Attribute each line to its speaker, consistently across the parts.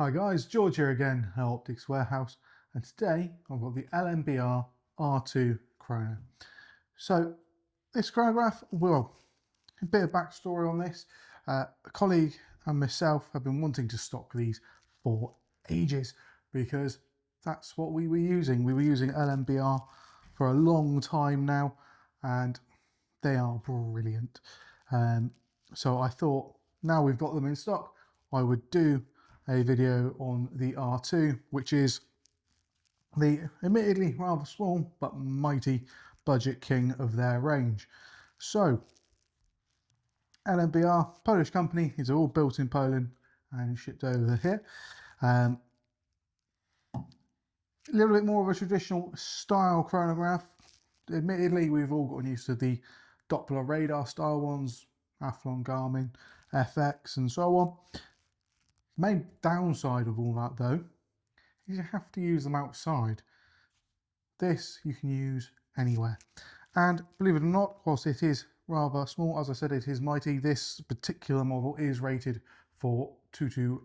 Speaker 1: Hi guys, George here again at Optics Warehouse, and today I've got the LMBR R2 Chrono. So this chronograph, well, a bit of backstory on this. A colleague and myself have been wanting to stock these for ages because that's what we were using. We were using LMBR for a long time now, and they are brilliant. So I thought now we've got them in stock, I would do a video on the R2, which is the admittedly rather small but mighty budget king of their range. So LMBR, Polish company, is all built in Poland and shipped over here. A little bit more of a traditional style chronograph. Admittedly, we've all gotten used to the Doppler radar style ones, Athlon, Garmin, FX and so on. The main downside of all that though is you have to use them outside. This you can use anywhere. And believe it or not, whilst it is rather small, as I said, it is mighty. This particular model is rated for 2.2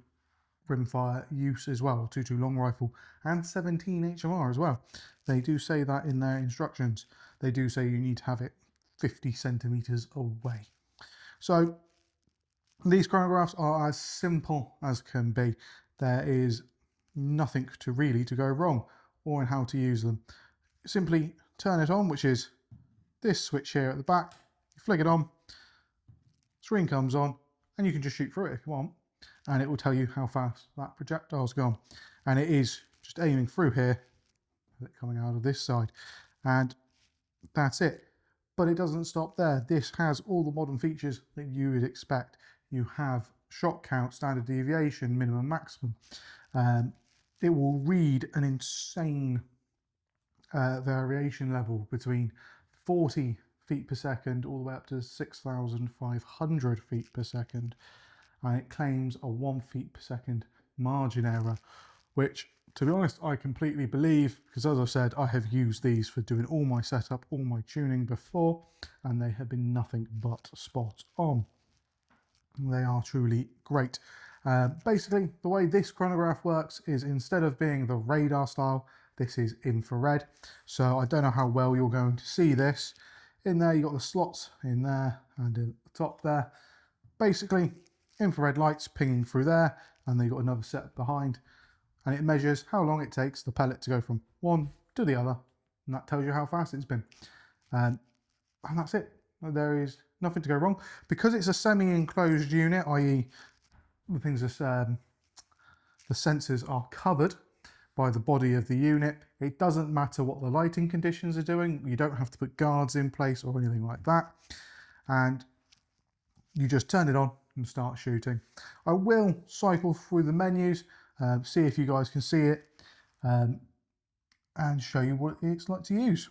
Speaker 1: rimfire use as well, 2.2 long rifle and 17 HMR as well. They do say that in their instructions. They do say you need to have it 50 centimeters away. So these chronographs are as simple as can be. There is nothing to really go wrong or in how to use them. Simply turn it on, which is this switch here at the back. You flick it on, screen comes on, and you can just shoot through it if you want, and it will tell you how fast that projectile's gone. And it is just aiming through here, coming out of this side, and that's it. But it doesn't stop there. This has all the modern features that you would expect. You have shot count, standard deviation, minimum, maximum. It will read an insane variation level between 40 feet per second all the way up to 6,500 feet per second. And it claims a 1 feet per second margin error, which, to be honest, I completely believe, because as I've said, I have used these for doing all my setup, all my tuning before, and they have been nothing but spot on. They are truly great. Basically, the way this chronograph works is instead of being the radar style, this is infrared. So I don't know how well you're going to see this. In there, you've got the slots in there and in the top there. Basically, infrared lights pinging through there, and then you've got another set behind, and it measures how long it takes the pellet to go from one to the other, and that tells you how fast it's been. And that's it. There is nothing to go wrong. Because it's a semi-enclosed unit, i.e. the things the sensors are covered by the body of the unit, it doesn't matter what the lighting conditions are doing. You don't have to put guards in place or anything like that. And you just turn it on and start shooting. I will cycle through the menus, see if you guys can see it, and show you what it's like to use.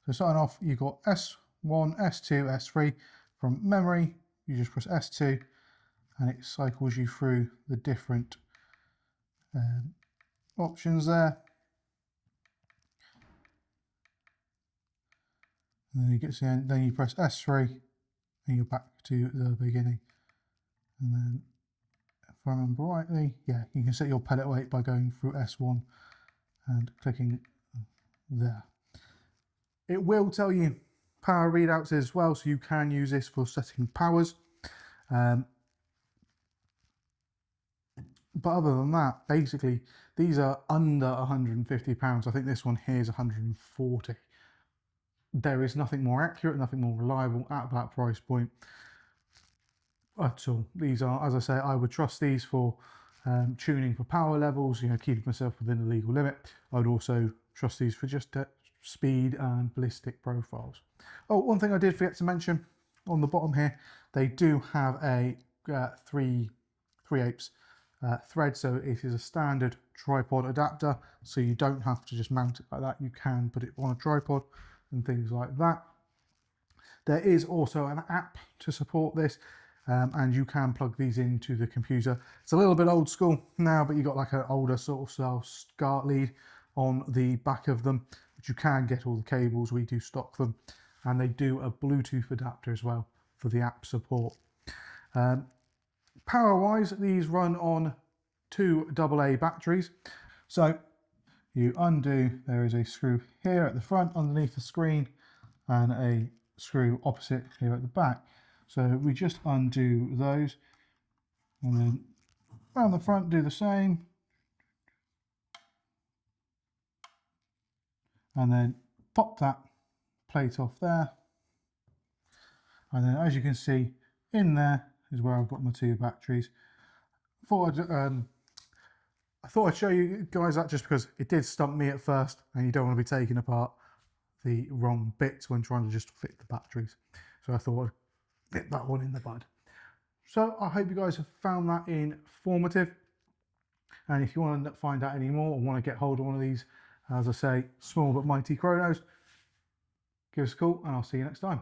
Speaker 1: So starting off, you've got S1, S2, S3. From memory, you just press S2 and it cycles you through the different options there. And then you get to the end, then you press S3 and you're back to the beginning. And then, if I remember rightly, yeah, you can set your pellet weight by going through S1 and clicking there. It will tell you power readouts as well, so you can use this for setting powers. But other than that, basically, these are under £150. I think this one here is 140. There is nothing more accurate, nothing more reliable at that price point at all. These are, as I say, I would trust these for tuning for power levels, you know, keeping myself within the legal limit. I would also trust these for just speed and ballistic profiles. Oh, one thing I did forget to mention on the bottom here, they do have a 3/8 thread, so it is a standard tripod adapter, so you don't have to just mount it like that. You can put it on a tripod and things like that. There is also an app to support this, and you can plug these into the computer. It's a little bit old school now, but you've got like an older sort of style SCART lead on the back of them, but you can get all the cables. We do stock them, and they do a Bluetooth adapter as well for the app support. Power wise, these run on two AA batteries. So you undo, there is a screw here at the front underneath the screen and a screw opposite here at the back. So we just undo those and then around the front do the same. And then pop that plate off there. And then as you can see, in there is where I've got my two batteries. I thought I'd show you guys that just because it did stump me at first, and you don't want to be taking apart the wrong bits when trying to just fit the batteries. So I thought I'd nip that one in the bud. So I hope you guys have found that informative. And if you want to find out any more or want to get hold of one of these, as I say, small but mighty chronos, give us a call and I'll see you next time.